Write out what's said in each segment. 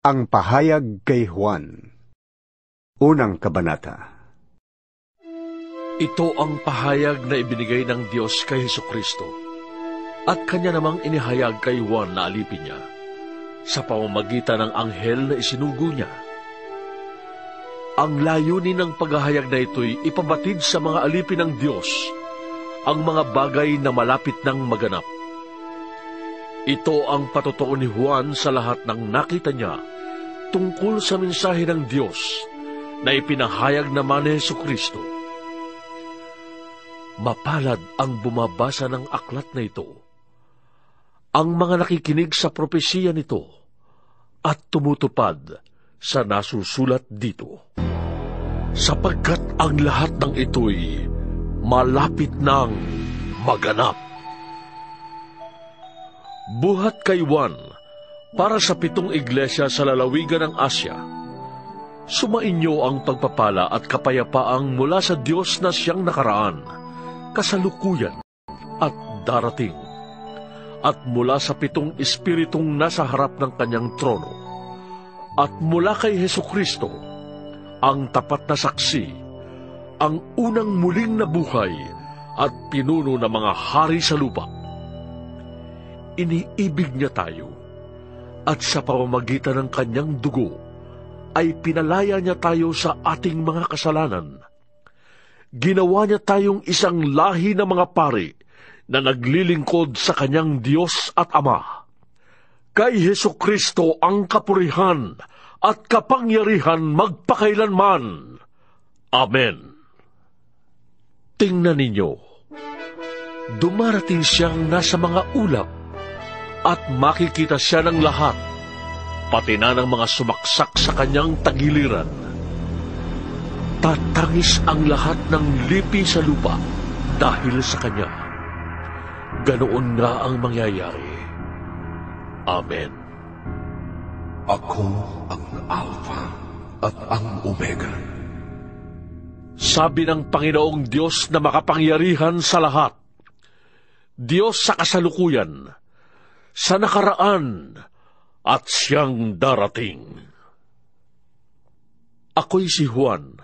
Ang pahayag kay Juan. Unang kabanata. Ito ang pahayag na ibinigay ng Diyos kay Hesukristo, at kanya namang inihayag kay Juan na alipin niya, sa pamamagitan ng anghel na isinugo niya. Ang layunin ng paghahayag na ito'y ipabatid sa mga alipin ng Diyos ang mga bagay na malapit ng maganap. Ito ang patotoo ni Juan sa lahat ng nakita niya tungkol sa mensahe ng Diyos na ipinahayag naman ni Hesukristo. Mapalad ang bumabasa ng aklat na ito, ang mga nakikinig sa propesiya nito at tumutupad sa nasusulat dito. Sapagkat ang lahat ng ito'y malapit ng maganap. Buhat kay Juan para sa 7 iglesia sa lalawigan ng Asya. Sumainyo ang pagpapala at kapayapaang mula sa Diyos na siyang nakaraan, kasalukuyan at darating, at mula sa 7 espiritong nasa harap ng kanyang trono, at mula kay Hesukristo, ang tapat na saksi, ang unang muling nabuhay at pinuno ng mga hari sa lupa. Iniibig niya tayo, at sa pamamagitan ng kanyang dugo ay pinalaya niya tayo sa ating mga kasalanan. Ginawa niya tayong isang lahi ng mga pari na naglilingkod sa kanyang Diyos at Ama. Kay Hesukristo ang kapurihan at kapangyarihan magpakailanman. Amen. Tingnan ninyo, dumarating siyang nasa mga ulap, at makikita siya ng lahat, pati na ng mga sumaksak sa kanyang tagiliran. Tatangis ang lahat ng lipi sa lupa dahil sa kanya. Ganoon nga ang mangyayari. Amen. Ako ang Alpha at ang Omega. Sabi ng Panginoong Diyos na makapangyarihan sa lahat, Diyos sa kasalukuyan, sa nakaraan at siyang darating. Ako'y si Juan,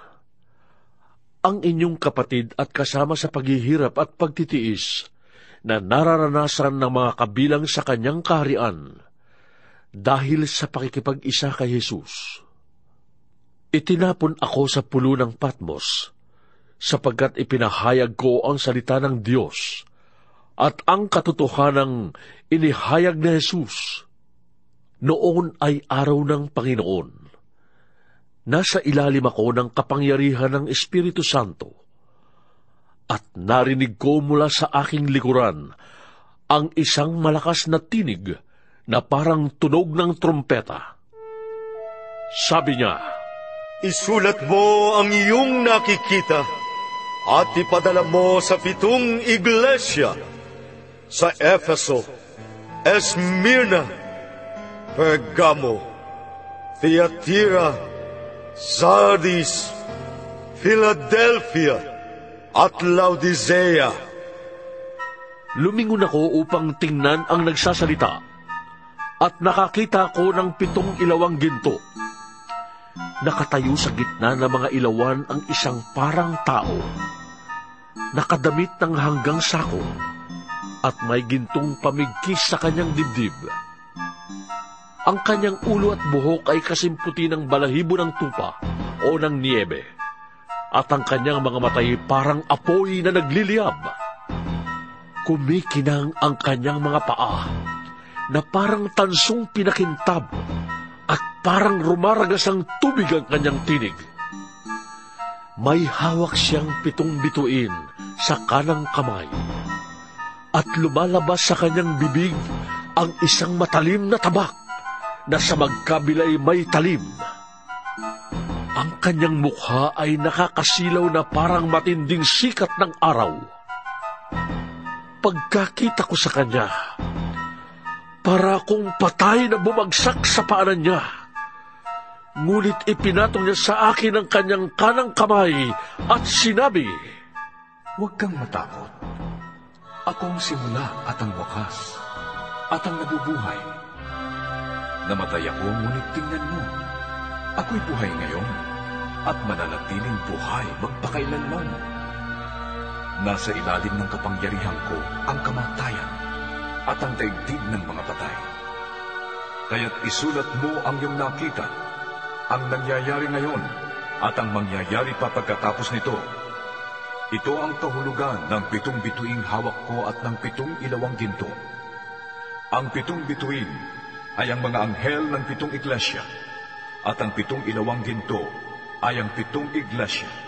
ang inyong kapatid at kasama sa paghihirap at pagtitiis na nararanasan ng mga kabilang sa kanyang kaharian dahil sa pakikipag-isa kay Jesus. Itinapon ako sa pulo ng Patmos sapagkat ipinahayag ko ang salita ng Diyos at ang katotohanang inihayag ni Jesus. Noon ay araw ng Panginoon. Nasa ilalim ako ng kapangyarihan ng Espiritu Santo, at narinig ko mula sa aking likuran ang isang malakas na tinig na parang tunog ng trompeta. Sabi niya, "Isulat mo ang iyong nakikita at ipadala mo sa 7 iglesia, sa Efeso, Esmirna, Pergamo, Thyatira, Sardis, Philadelphia, at Laodicea." Lumingon ako upang tingnan ang nagsasalita, at nakakita ko ng 7 ilawang ginto. Nakatayo sa gitna ng mga ilawan ang isang parang tao, nakadamit ng hanggang sako, at may gintong pamigkis sa kanyang dibdib. Ang kanyang ulo at buhok ay kasimputi ng balahibo ng tupa o ng niebe, at ang kanyang mga matay parang apoy na nagliliyab. Kumikinang ang kanyang mga paa, na parang tansong pinakintab, at parang rumaragas ang tubig ang kanyang tinig. May hawak siyang 7 bituin sa kanang kamay, at lumalabas sa kanyang bibig ang isang matalim na tabak na sa magkabilay may talim. Ang kanyang mukha ay nakakasilaw na parang matinding sikat ng araw. Pagkakita ko sa kanya, para akong patay na bumagsak sa paanan niya. Ngunit ipinatong niya sa akin ang kanyang kanang kamay at sinabi, "Huwag kang matakot. Ako ang simula at ang wakas, at ang nabubuhay. Namatay ako, ngunit tingnan mo. Ako'y buhay ngayon, at mananatiling buhay magpakailanman. Nasa ilalim ng kapangyarihan ko ang kamatayan at ang daigdig ng mga patay. Kaya't isulat mo ang iyong nakita, ang nangyayari ngayon, at ang mangyayari pa pagkatapos nito. Ito ang kahulugan ng 7 bituing hawak ko at ng 7 ilawang ginto. Ang 7 bituin ay ang mga anghel ng 7 iglesia, at ang 7 ilawang ginto ay ang 7 iglesia.